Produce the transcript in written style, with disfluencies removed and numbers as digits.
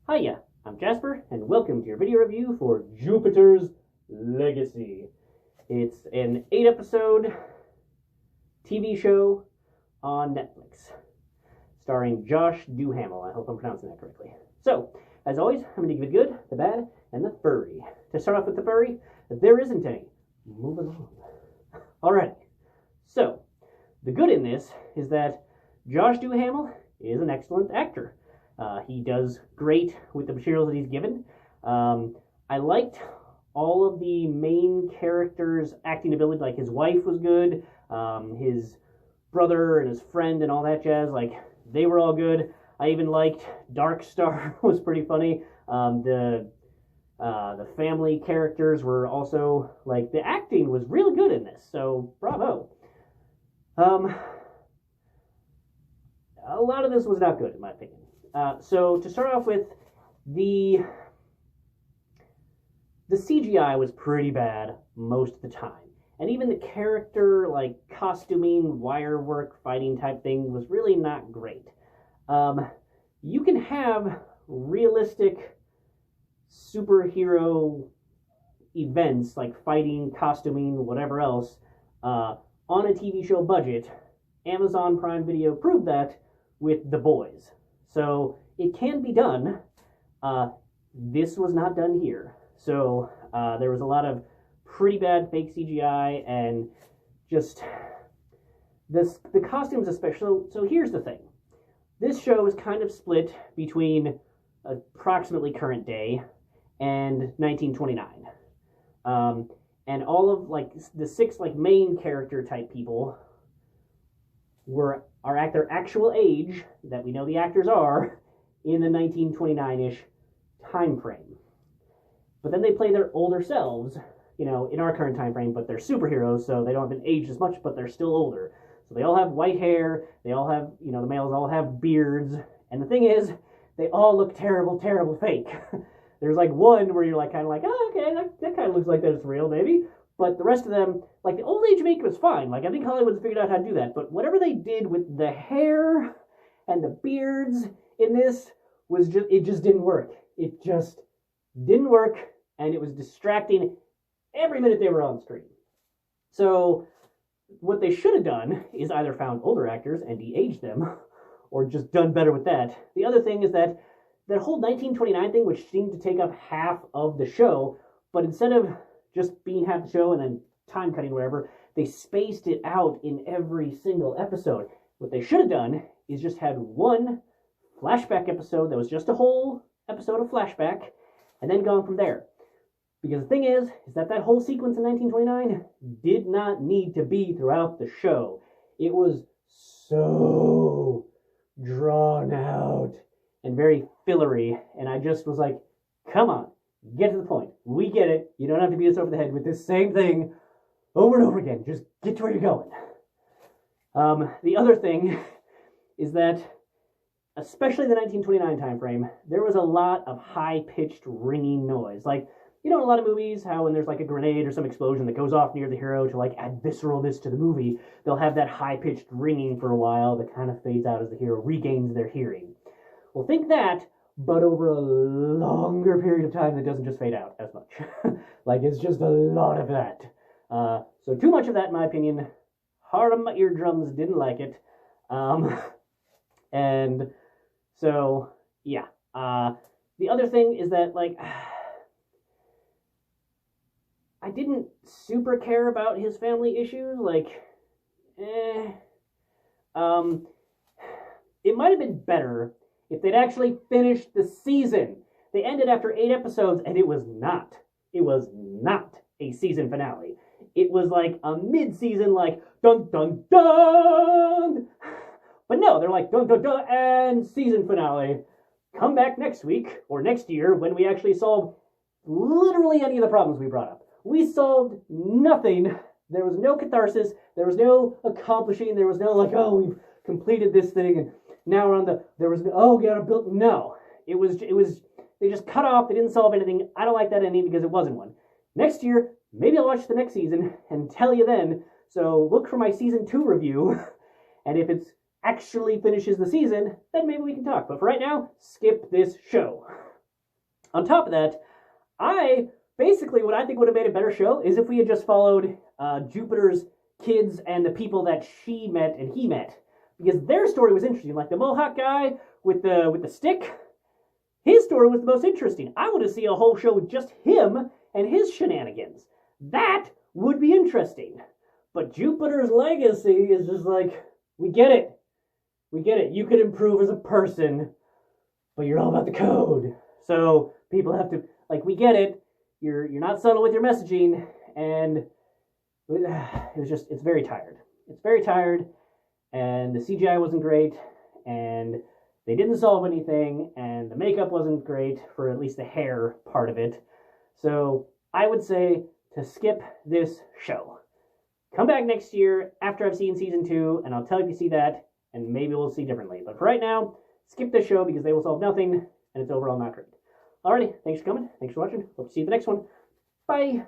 Hiya, I'm Jasper, and welcome to your video review for Jupiter's Legacy. It's an 8-episode TV show on Netflix, starring Josh Duhamel. I hope I'm pronouncing that correctly. So, as always, I'm going to give it good, the bad, and the furry. To start off with the furry, there isn't any. Moving on. Alrighty. So, the good in this is that Josh Duhamel is an excellent actor. He does great with the materials that he's given. I liked all of the main characters' acting ability. Like, his wife was good, his brother and his friend and all that jazz. Like, they were all good. I even liked Dark Star. Was pretty funny. The family characters were also, like, the acting was really good in this. So, bravo. A lot of this was not good, in my opinion. So to start off with, the CGI was pretty bad most of the time. And even the character, like, costuming, wire work, fighting type thing was really not great. You can have realistic superhero events, like fighting, costuming, whatever else, on a TV show budget. Amazon Prime Video proved that with The Boys. So it can be done. This was not done here. So there was a lot of pretty bad fake CGI and just the costumes especially. So here's the thing. This show is kind of split between approximately current day and 1929. And all of, like, the 6, like, main character type people are at their actual age that we know the actors are in the 1929-ish time frame. But then they play their older selves, you know, in our current time frame, but they're superheroes, so they don't have been aged as much, but they're still older. So they all have white hair, they all have, you know, the males all have beards, and the thing is, they all look terrible, terrible fake. There's, like, one where you're, like, kind of like, oh, okay, that kind of looks like that it's real, maybe. But the rest of them, like, the old age makeup was fine. Like, I think Hollywood's figured out how to do that. But whatever they did with the hair and the beards in this was just, it just didn't work. It just didn't work, and it was distracting every minute they were on screen. So what they should have done is either found older actors and de-aged them, or just done better with that. The other thing is that whole 1929 thing, which seemed to take up half of the show, but instead of just being half the show and then time cutting wherever, they spaced it out in every single episode. What they should have done is just had one flashback episode that was just a whole episode of flashback, and then gone from there. Because the thing is that whole sequence in 1929 did not need to be throughout the show. It was so drawn out and very fillery, and I just was like, come on, get to the point. We get it. You don't have to beat us over the head with this same thing over and over again. Just get to where you're going. The other thing is that, especially the 1929 time frame, there was a lot of high-pitched ringing noise. Like, you know, in a lot of movies, how when there's, like, a grenade or some explosion that goes off near the hero to, like, add visceralness to the movie, they'll have that high-pitched ringing for a while that kind of fades out as the hero regains their hearing. Well, think that, but over a longer period of time that doesn't just fade out as much. Like, it's just a lot of that. So too much of that, in my opinion. Hard on my eardrums, didn't like it. And so, yeah. The other thing is that, like, I didn't super care about his family issues. Like, it might have been better if they'd actually finished the season. They ended after 8 episodes, and it was not a season finale. It was like a mid-season, like, dun dun dun! But no, they're like, dun dun dun, and season finale. Come back next week, or next year, when we actually solve literally any of the problems we brought up. We solved nothing. There was no catharsis. There was no accomplishing. There was no, like, oh, we've completed this thing, and now we're on there was no, oh, we gotta build, no. It was, they just cut off, they didn't solve anything. I don't like that ending because it wasn't one. Next year, maybe I'll watch the next season and tell you then. So look for my season 2 review, and if it's actually finishes the season, then maybe we can talk. But for right now, skip this show. On top of that, basically what I think would have made a better show is if we had just followed Jupiter's kids and the people that she met and he met, because their story was interesting. Like the Mohawk guy with the stick, his story was the most interesting. I want to see a whole show with just him and his shenanigans. That would be interesting. But Jupiter's legacy is just like, we get it. We get it. You can improve as a person, but you're all about the code. So people have to, like, we get it. You're not subtle with your messaging, and it's very tired. It's very tired, and the CGI wasn't great, and they didn't solve anything, and the makeup wasn't great for at least the hair part of it. So I would say to skip this show. Come back next year after I've seen season 2, and I'll tell you if you see that, and maybe we'll see differently. But for right now, skip this show because they will solve nothing, and it's overall not great. Alrighty, thanks for coming. Thanks for watching. Hope to see you in the next one. Bye.